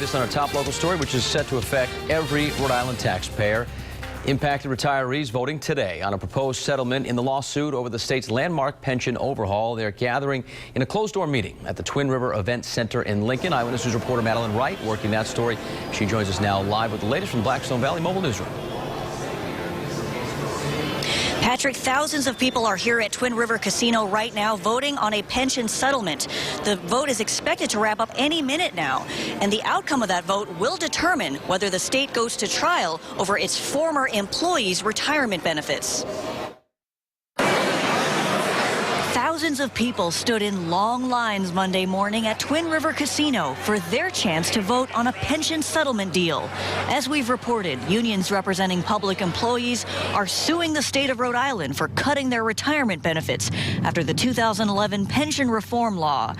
latest on our top local story, which is set to affect every Rhode Island taxpayer. Impacted retirees voting today on a proposed settlement in the lawsuit over the state's landmark pension overhaul. They're gathering in a closed-door meeting at the Twin River Event Center in Lincoln. Eyewitness News reporter Madeline Wright working that story. She joins us now live with the latest from Blackstone Valley Mobile Newsroom. Patrick, thousands of people are here at Twin River Casino right now voting on a pension settlement. The vote is expected to wrap up any minute now, and the outcome of that vote will determine whether the state goes to trial over its former employees' retirement benefits. Thousands of people stood in long lines Monday morning at Twin River Casino for their chance to vote on a pension settlement deal. As we've reported, unions representing public employees are suing the state of Rhode Island for cutting their retirement benefits after the 2011 pension reform law.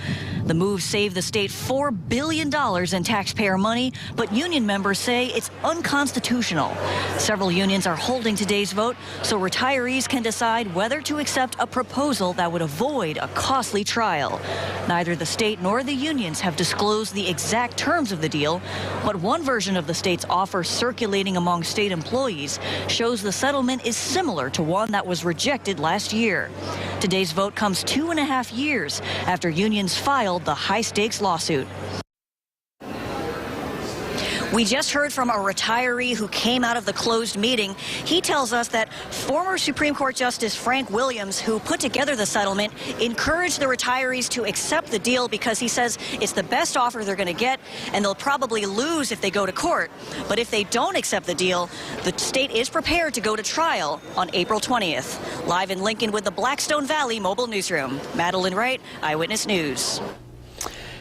The move saved the state $4 billion in taxpayer money, but union members say it's unconstitutional. Several unions are holding today's vote so retirees can decide whether to accept a proposal that would avoid a costly trial. Neither the state nor the unions have disclosed the exact terms of the deal, but one version of the state's offer circulating among state employees shows the settlement is similar to one that was rejected last year. Today's vote comes 2.5 years after unions filed the high-stakes lawsuit. We just heard from a retiree who came out of the closed meeting. He tells us that former Supreme Court Justice Frank Williams, who put together the settlement, encouraged the retirees to accept the deal because he says it's the best offer they're going to get, and they'll probably lose if they go to court. But if they don't accept the deal, the state is prepared to go to trial on April 20th. Live in Lincoln with the Blackstone Valley Mobile Newsroom. Madeline Wright, Eyewitness News.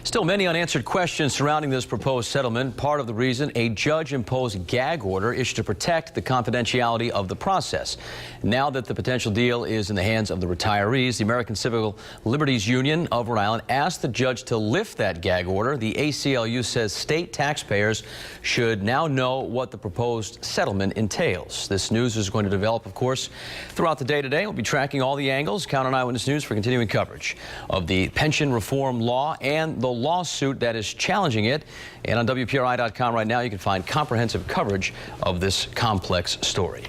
Still many unanswered questions surrounding this proposed settlement. Part of the reason a judge-imposed gag order issued to protect the confidentiality of the process. Now that the potential deal is in the hands of the retirees, the American Civil Liberties Union of Rhode Island asked the judge to lift that gag order. The ACLU says state taxpayers should now know what the proposed settlement entails. This news is going to develop, of course, throughout the day today. We'll be tracking all the angles. Count on Eyewitness News for continuing coverage of the pension reform law and the lawsuit that is challenging it. And on WPRI.com right now, you can find comprehensive coverage of this complex story.